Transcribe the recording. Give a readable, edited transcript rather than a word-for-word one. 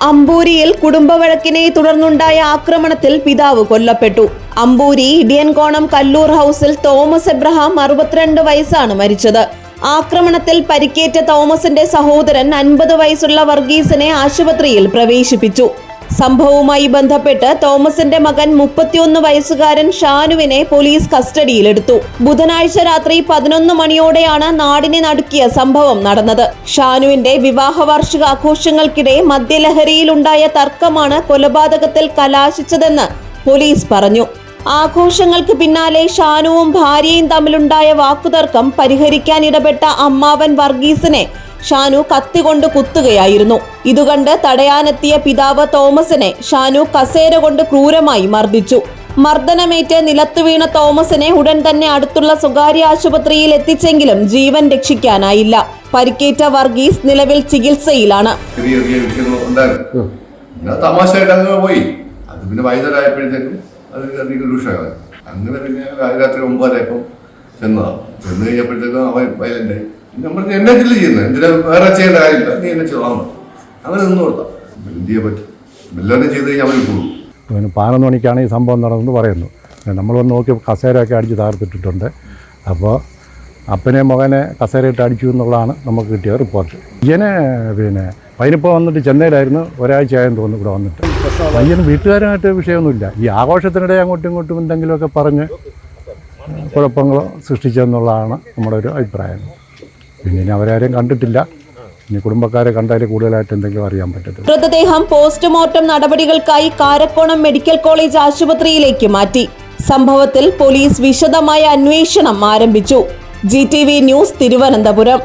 അമ്പൂരിയിൽ കുടുംബവഴക്കിനെ തുടർന്നുണ്ടായ ആക്രമണത്തിൽ പിതാവ് കൊല്ലപ്പെട്ടു. അമ്പൂരി ഇടിയൻകോണം കല്ലൂർ ഹൌസിൽ തോമസ് എബ്രഹാം 62 വയസ്സാണ് മരിച്ചത്. ആക്രമണത്തിൽ പരിക്കേറ്റ തോമസിന്റെ സഹോദരൻ 50 വയസ്സുള്ള വർഗീസിനെ ആശുപത്രിയിൽ പ്രവേശിപ്പിച്ചു. സംഭവവുമായി ബന്ധപ്പെട്ട് തോമസിന്റെ മകൻ 31 വയസ്സുകാരൻ ഷാനുവിനെ പോലീസ് കസ്റ്റഡിയിലെടുത്തു. ബുധനാഴ്ച രാത്രി 11 മണിയോടെയാണ് നാടിനെ നടുക്കിയ സംഭവം നടന്നത്. ഷാനുവിന്റെ വിവാഹ വാർഷികാഘോഷങ്ങൾക്കിടെ മദ്യലഹരിയിലുണ്ടായ തർക്കമാണ് കൊലപാതകത്തിൽ കലാശിച്ചതെന്ന് പോലീസ് പറഞ്ഞു. ആഘോഷങ്ങൾക്ക് പിന്നാലെ ഷാനുവും ഭാര്യയും തമ്മിലുണ്ടായ വാക്കുതർക്കം പരിഹരിക്കാൻ ഇടപെട്ട അമ്മാവൻ വർഗീസിനെ ഷാനു കത്തികൊണ്ട് കുത്തുകയായിരുന്നു. ഇതുകണ്ട് തടയാനെത്തിയ പിതാവ് തോമസിനെ ഷാനു കസേര കൊണ്ട് ക്രൂരമായി മർദ്ദിച്ചു. മർദ്ദനമേറ്റ് നിലത്തു വീണ തോമസിനെ ഉടൻ തന്നെ അടുത്തുള്ള സ്വകാര്യ ആശുപത്രിയിൽ എത്തിച്ചെങ്കിലും ജീവൻ രക്ഷിക്കാനായില്ല. പരിക്കേറ്റ വർഗീസ് നിലവിൽ ചികിത്സയിലാണ്. ചെന്ന് കഴിഞ്ഞപ്പോഴത്തേക്കും അവൻ വയലൻ്റായി. നമ്മൾ എന്നെ ജില്ല ചെയ്യുന്നത് എന്തിനാ വേറെ ചെയ്യേണ്ട കാര്യമില്ല, നീ എന്നെ ചെയ്യണം അങ്ങനെ നിന്ന് കൊടുത്താൽ എന്ത് ചെയ്യാൻ പറ്റും. എല്ലാവരും ചെയ്ത് കഴിഞ്ഞാൽ അവർ പോകും. 11 മണിക്കാണ് ഈ സംഭവം നടന്നെന്ന് പറയുന്നു. നമ്മൾ വന്ന് നോക്കി കസേരയൊക്കെ അടിച്ച് താർത്തിട്ടിട്ടുണ്ട്. അപ്പോൾ അപ്പനെ മകനെ കസേരയിട്ട് അടിച്ചു എന്നുള്ളതാണ് നമുക്ക് കിട്ടിയ റിപ്പോർട്ട്. ഇങ്ങനെ പൈനിപ്പോൾ വന്നിട്ട് ചെന്നൈയിലായിരുന്നു, ഒരാഴ്ചയായെന്ന് തോന്നുന്നു ഇവിടെ വന്നിട്ട്. പയ്യന് വീട്ടുകാരുമായിട്ട് വിഷയമൊന്നുമില്ല. ഈ ആഘോഷത്തിനിടെ അങ്ങോട്ടും ഇങ്ങോട്ടും എന്തെങ്കിലുമൊക്കെ പറഞ്ഞ് കുഴപ്പങ്ങൾ സൃഷ്ടിച്ചെന്നുള്ളതാണ് നമ്മുടെ ഒരു അഭിപ്രായം. പിന്നെ ഇനി അവരാരെയും കണ്ടിട്ടില്ല. ഇനി കുടുംബക്കാരെ കണ്ടാലേ കൂടുതലായിട്ട് എന്തെങ്കിലും അറിയാൻ പറ്റത്തുള്ളൂ. മൃതദേഹം പോസ്റ്റ്മോർട്ടം നടപടികൾക്കായി കാരക്കോണം മെഡിക്കൽ കോളേജ് ആശുപത്രിയിലേക്ക് മാറ്റി. സംഭവത്തിൽ പോലീസ് വിശദമായ അന്വേഷണം ആരംഭിച്ചു. GTV news, Thiruvananthapuram.